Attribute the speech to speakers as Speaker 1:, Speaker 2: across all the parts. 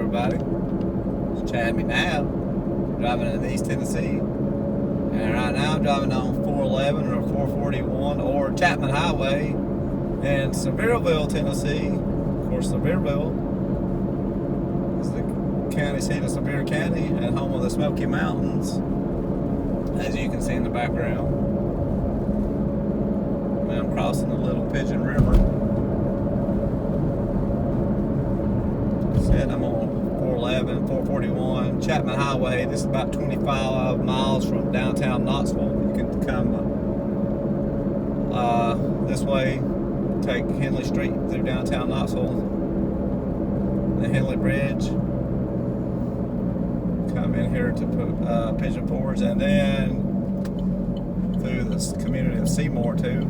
Speaker 1: everybody. It's Chapman now, driving in East Tennessee. And right now I'm driving on 411 or 441 or Chapman Highway in Sevierville, Tennessee. Of course, Sevierville is the county seat of Sevier County and home of the Smoky Mountains, as you can see in the background. And I'm crossing the little Pigeon River. I'm on 411, 441 Chapman Highway. This is about 25 miles from downtown Knoxville. You can come this way, take Henley Street through downtown Knoxville, the Henley Bridge, come in here to Pigeon Forge, and then through this community of Seymour too.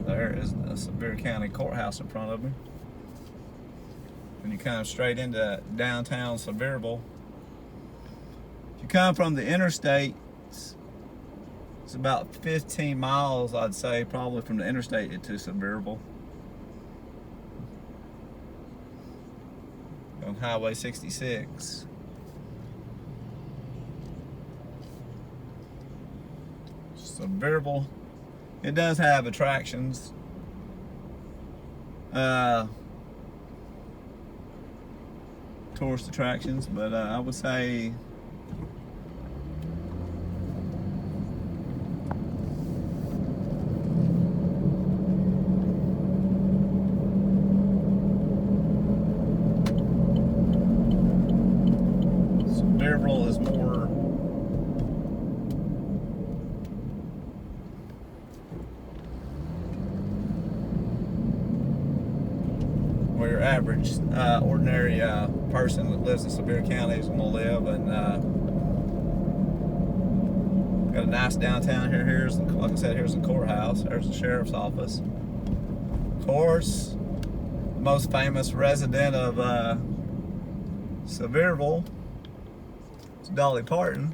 Speaker 1: There is the Sevier County Courthouse in front of me. And you come straight into downtown Sevierville. If you come from the interstate, it's about 15 miles, I'd say, probably from the interstate to Sevierville. On Highway 66. Sevierville. It does have attractions. Tourist attractions, but I would say Sevierville is more where your average ordinary person that lives in Sevier County is going to live, and got a nice downtown here. Here's, like I said, here's the courthouse. There's the sheriff's office. Of course, the most famous resident of Sevierville is Dolly Parton.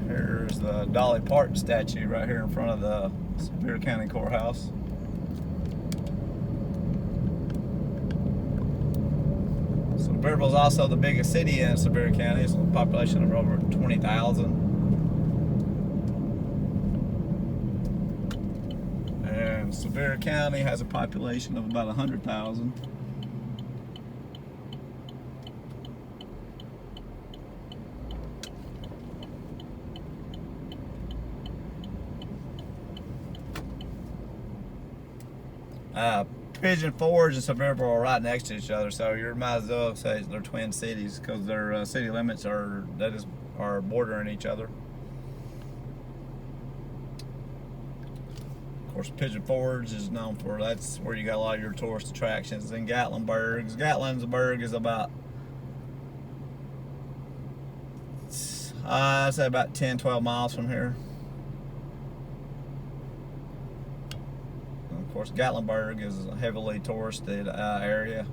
Speaker 1: Here's the Dolly Parton statue right here in front of the Sevier County Courthouse. Sevierville is also the biggest city in Sevier County. It's a population of over 20,000. And Sevier County has a population of about 100,000. Pigeon Forge and Sevierville are right next to each other, so you might as well say they're twin cities because their city limits are bordering each other. Of course, Pigeon Forge is known for, that's where you got a lot of your tourist attractions. Then Gatlinburg is about, I'd say about 10-12 miles from here. Of course, Gatlinburg is a heavily touristed area.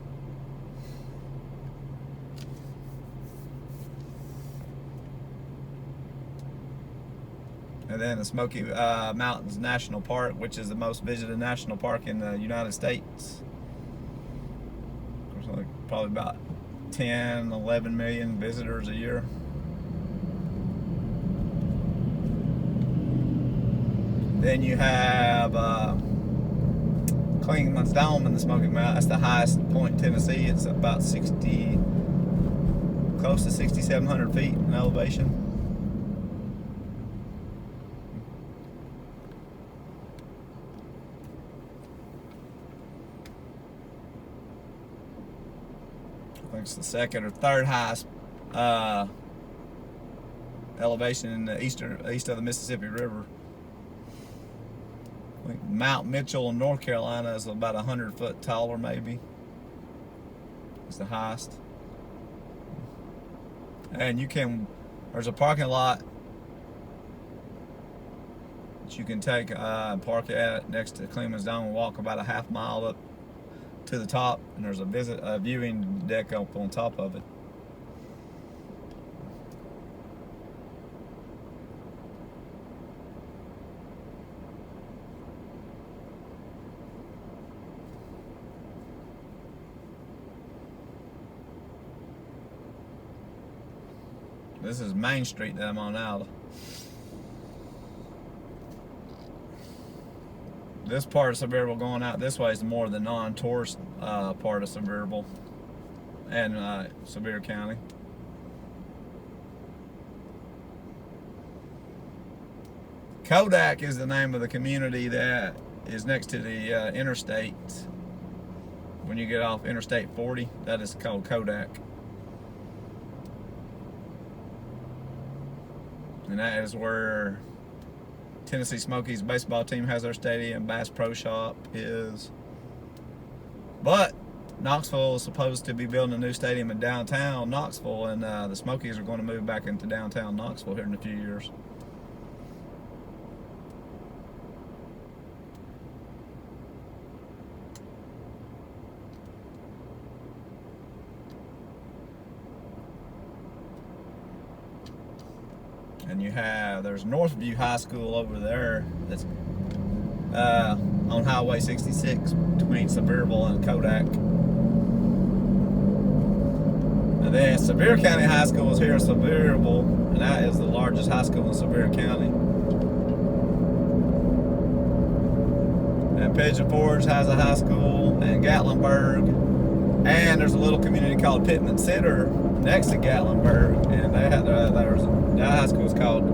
Speaker 1: And then the Smoky Mountains National Park, which is the most visited national park in the United States. Of course, probably about 10, 11 million visitors a year. Then you have Clingmans Dome in the Smoky Mountains. That's the highest point in Tennessee. It's about close to 6,700 feet in elevation. I think it's the second or third highest elevation in the east of the Mississippi River. Mount Mitchell in North Carolina is about 100 foot taller, maybe. It's the highest. And there's a parking lot that you can take and park at next to Clingmans Dome and walk about a half mile up to the top, and there's a viewing deck up on top of it. This is Main Street that I'm on now. This part of Sevierville going out this way is more the non-tourist part of Sevierville and Sevier County. Kodak is the name of the community that is next to the interstate. When you get off Interstate 40, that is called Kodak. And that is where Tennessee Smoky's baseball team has their stadium, Bass Pro Shop is. But Knoxville is supposed to be building a new stadium in downtown Knoxville, and the Smokies are going to move back into downtown Knoxville here in a few years. And you have, there's Northview High School over there that's on Highway 66 between Sevierville and Kodak. And then Sevier County High School is here in Sevierville, and that is the largest high school in Sevier County. And Pigeon Forge has a high school, and Gatlinburg. And there's a little community called Pittman Center next to Gatlinburg, and they had that high school is called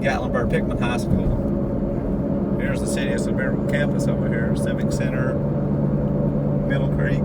Speaker 1: Gatlinburg Pickman High School. Here's the city of Sevierville campus over here, Civic Center, Middle Creek.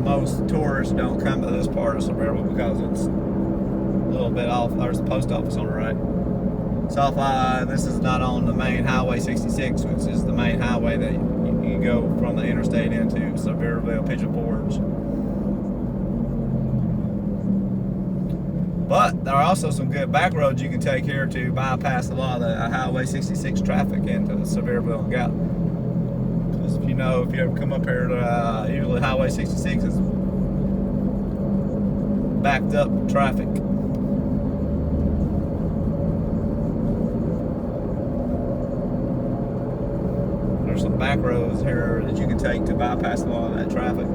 Speaker 1: Most tourists don't come to this part of Sevierville because it's a little bit off. There's the post office on the right. It's off. This is not on the main Highway 66, which is the main highway that you go from the interstate into Sevierville, Pigeon Forge. But there are also some good back roads you can take here to bypass a lot of the Highway 66 traffic into Sevierville and Gatlinburg. If you know, if you ever come up here to usually Highway 66 is backed up traffic. There's some back roads here that you can take to bypass a lot of that traffic.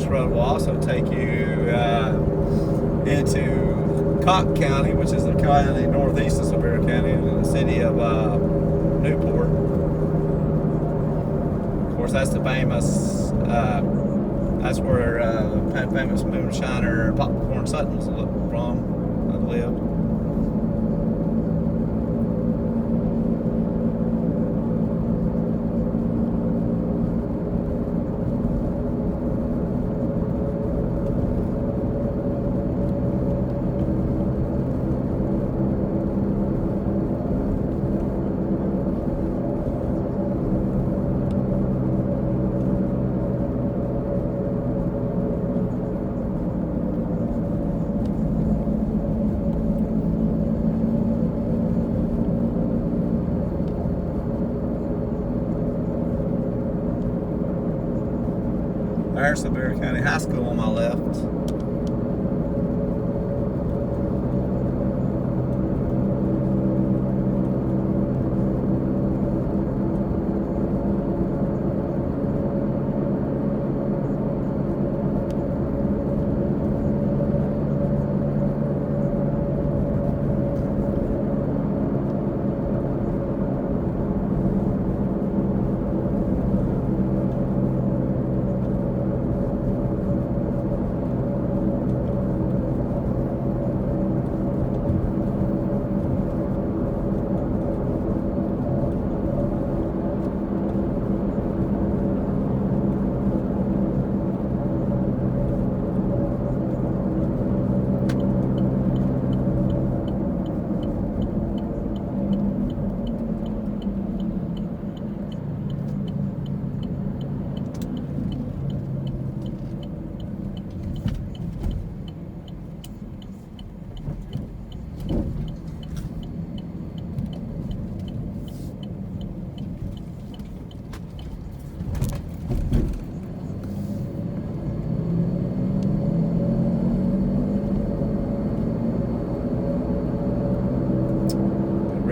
Speaker 1: Road will also take you into Cotton County, which is the county northeast of Sevier County, in the city of Newport. Of course, that's the famous, that's where the famous moonshiner Popcorn Sutton's from, lived. There's Sevier County High School on my left.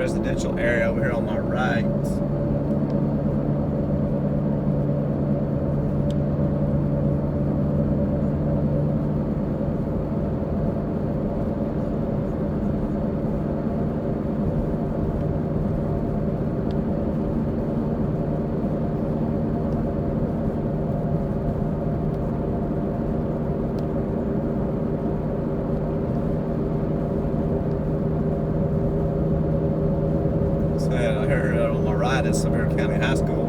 Speaker 1: residential area over here on my right. Here on my right is Sevier County High School.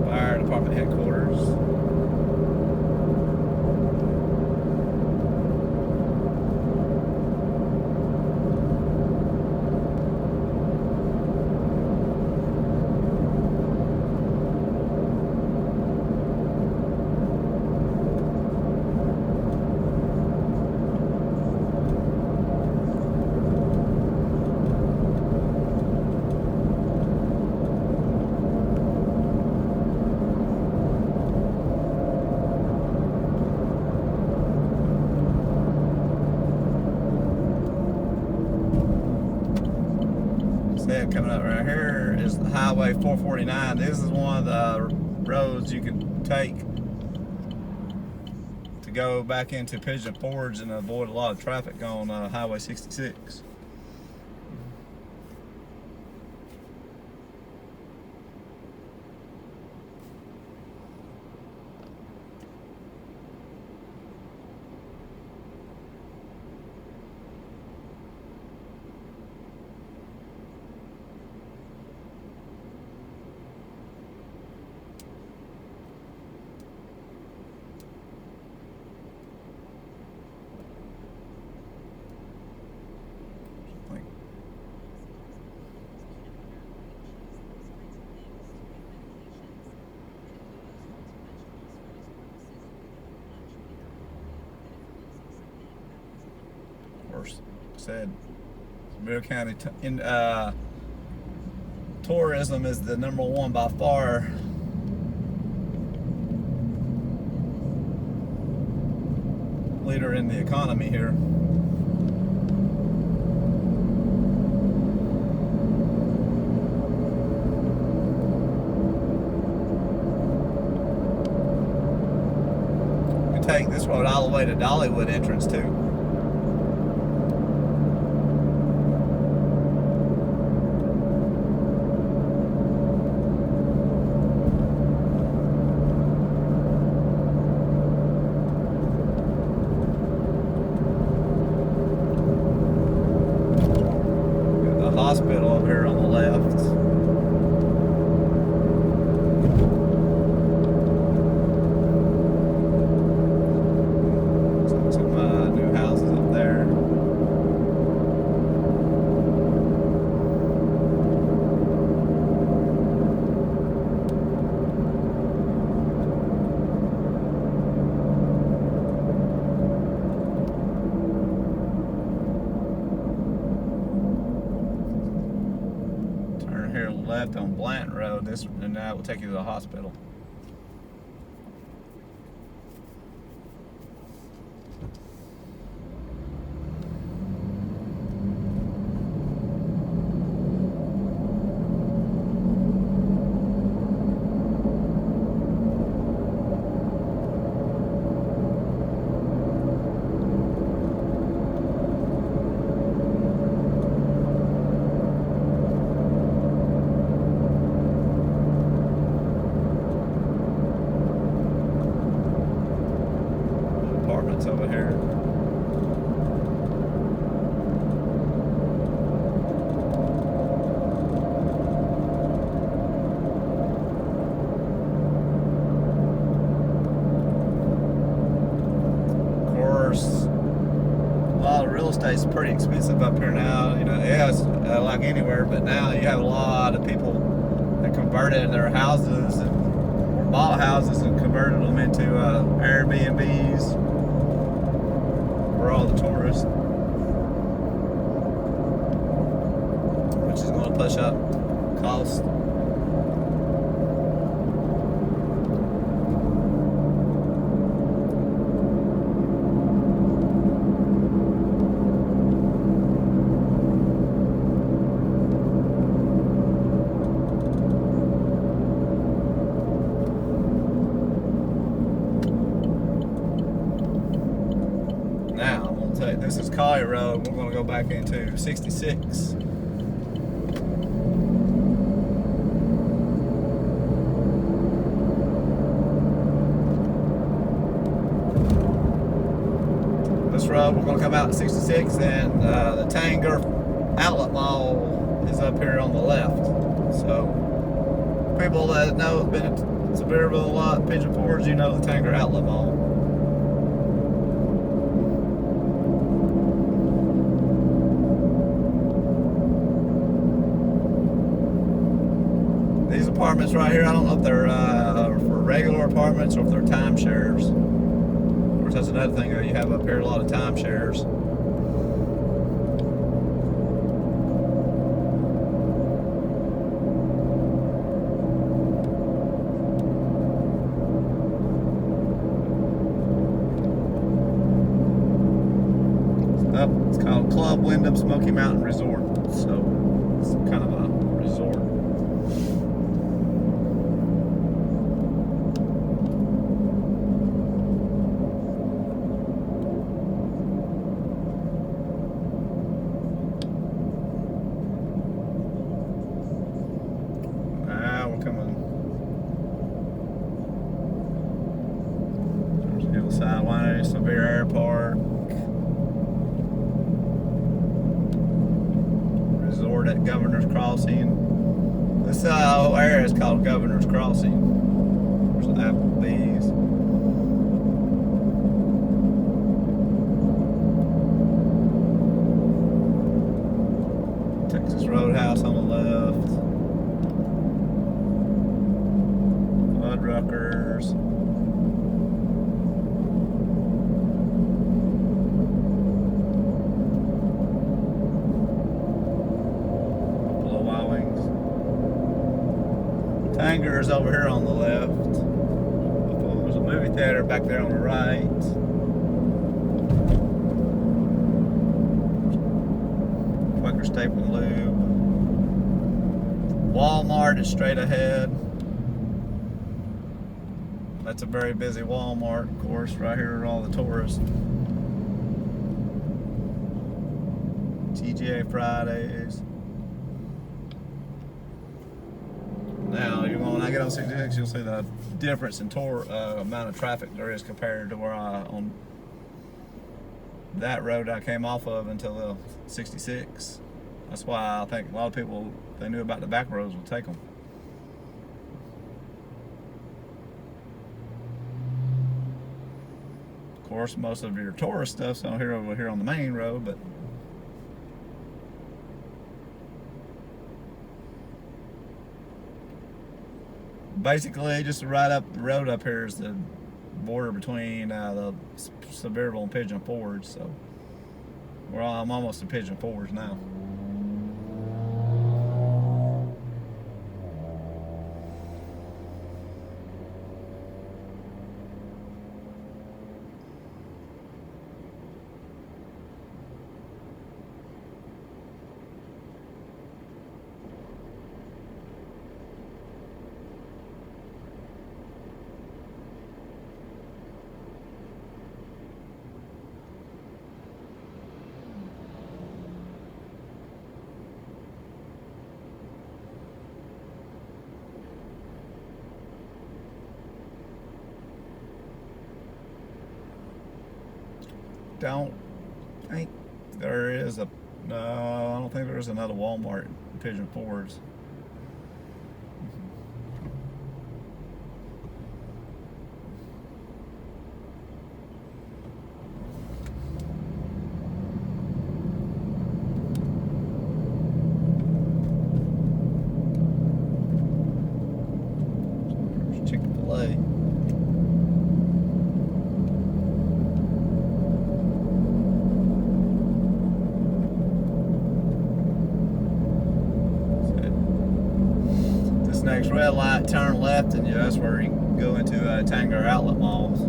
Speaker 1: Fire Department headquarters. Coming up right here is the Highway 449. This is one of the roads you can take to go back into Pigeon Forge and avoid a lot of traffic on Highway 66. Said Sevier County tourism is the #1 by far. Leader in the economy here. You can take this road all the way to Dollywood entrance too. Hospital over here on the left. Some new houses up there. Left on Blanton Road, and that will take you to the hospital. Over here. Of course, a lot of real estate's pretty expensive up here now. You know, yeah, it's like anywhere, but now you have a lot of people that converted their houses and bought houses and converted them into Airbnbs for all the tourists, which is going to push up cost. Now, I'm going to take, this is Collier Road. We're going to go back into 66. This road, we're going to come out to 66, and the Tanger Outlet Mall is up here on the left. So, people that know, have been at Sevierville a lot, Pigeon Forge, you know the Tanger Outlet Mall. These apartments right here, I don't know if they're for regular apartments or if they're timeshares. Of course, that's another thing you have up here, a lot of timeshares. It's called Club Wyndham Smoky Mountain Resort, so it's kind of a resort. Now we're coming. There's Hillside Winery, Sevier Airport. Resort at Governor's Crossing. This whole area is called Governor's Crossing. There's an Applebee's. Texas Roadhouse on the left. Fuddruckers. Tanger is over here on the left. There's a movie theater back there on the right. Quaker Staple and Lube. Walmart is straight ahead. That's a very busy Walmart, of course, right here are all the tourists. TGA Fridays. Now, when I get on 66, you'll see the difference in amount of traffic there is compared to where on that road I came off of until 66. That's why I think a lot of people, if they knew about the back roads, would take them. Of course, most of your tourist stuff's over here on the main road, but basically, just right up the road up here is the border between the Sevierville and Pigeon Forge. So, I'm almost to Pigeon Forge now. Don't think there is a, no, I don't think there's another Walmart in Pigeon Forge. Chick-fil-A. next red light, turn left, and that's where you can go into Tanger Outlet Malls.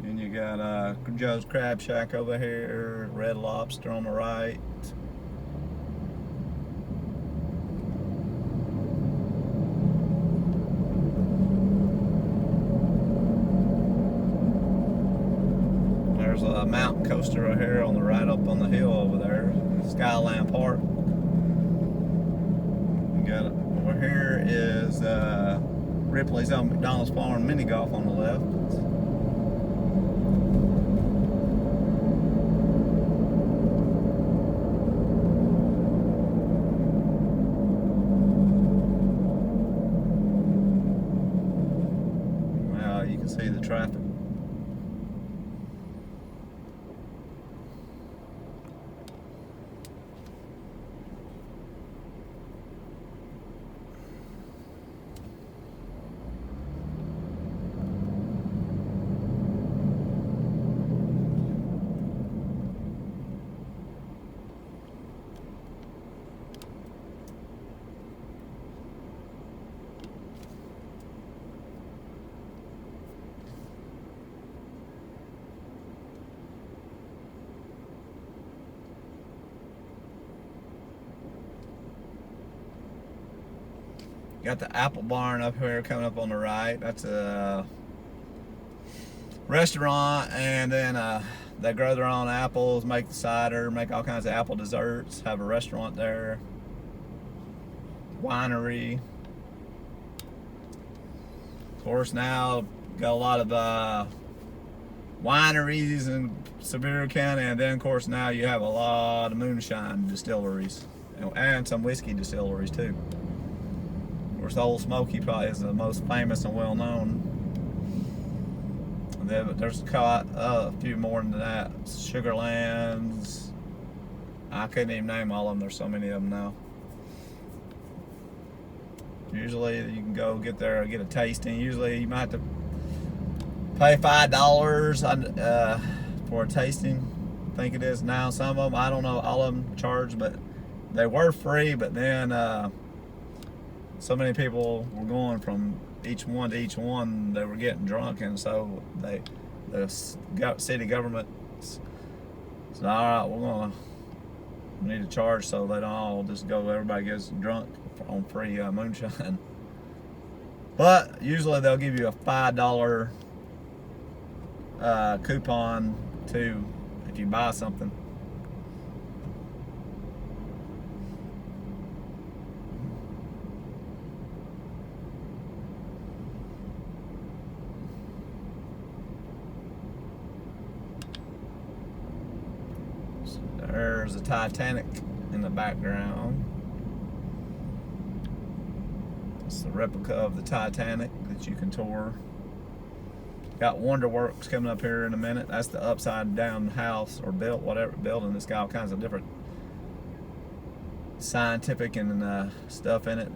Speaker 1: And you got Joe's Crab Shack over here, Red Lobster on the right. There's a mountain coaster right here on the right up on the hill over there, Skyline Park. You got over here is Ripley's on McDonald's Farm Mini Golf on the left. Well, you can see the traffic. Got the Apple Barn up here coming up on the right. That's a restaurant, and then they grow their own apples, make the cider, make all kinds of apple desserts, have a restaurant there, winery. Of course, now got a lot of wineries in Sevier County, and then of course now you have a lot of moonshine distilleries and some whiskey distilleries too. Of course, the Old Smokey probably is the most famous and well known. There's a few more than that. Sugarlands. I couldn't even name all of them. There's so many of them now. Usually you can go get there and get a tasting. Usually you might have to pay $5 for a tasting. I think it is now. Some of them, I don't know, all of them charge, but they were free. But then so many people were going from each one to each one, they were getting drunk, and so the city government said, all right, we need to charge so they don't all just go, everybody gets drunk on free moonshine. But usually they'll give you a $5 coupon too if you buy something. There's a Titanic in the background. It's the replica of the Titanic that you can tour. Got Wonderworks coming up here in a minute. That's the upside down house or building. It's got all kinds of different scientific and stuff in it.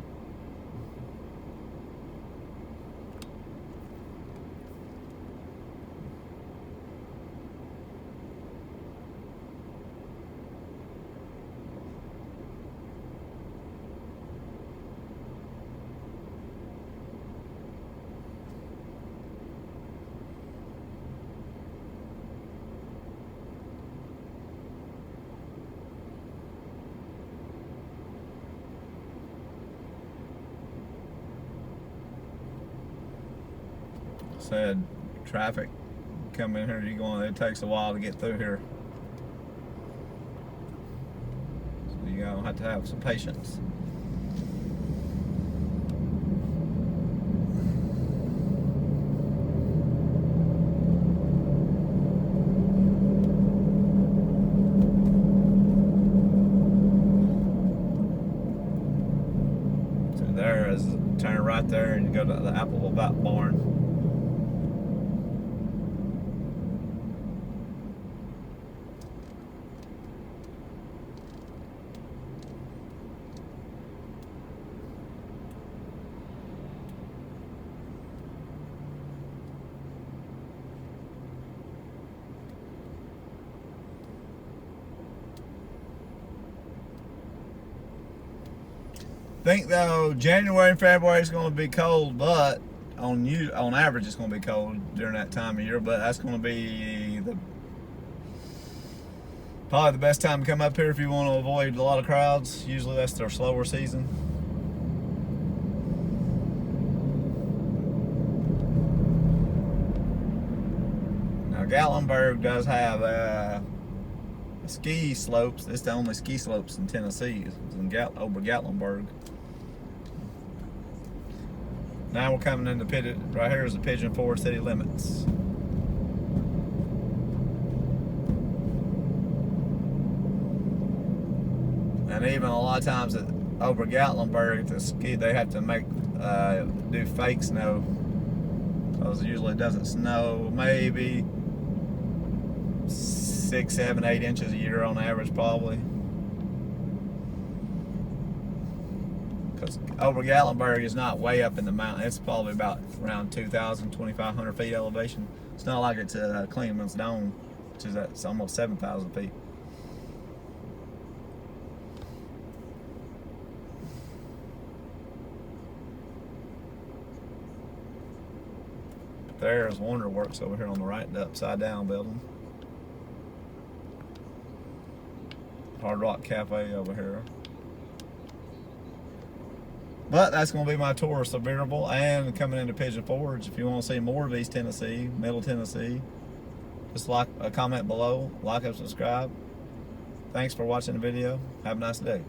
Speaker 1: Said traffic come in here, it takes a while to get through here, so you're gonna have to have some patience. So there is, turn right there and you go to the Apple Barn. think though January and February is going to be cold, but on average it's going to be cold during that time of year. But that's going to be probably the best time to come up here if you want to avoid a lot of crowds. Usually that's their slower season. Now Gatlinburg does have ski slopes. It's the only ski slopes in Tennessee. It's in over Gatlinburg. Now we're coming into right here is the Pigeon Forge city limits. And even a lot of times over Gatlinburg to ski, they have to do fake snow, because it usually doesn't snow maybe 6, 7, 8 inches a year on average, probably. Because over Gatlinburg is not way up in the mountain. It's probably about around 2,000, 2,500 feet elevation. It's not like it's Clingmans Dome, which is it's almost 7,000 feet. There's Wonderworks over here on the right, the upside down building. Hard Rock Cafe over here. But that's going to be my tour of Sevierville and coming into Pigeon Forge. If you want to see more of East Tennessee, Middle Tennessee, just like a comment below, like and subscribe. Thanks for watching the video. Have a nice day.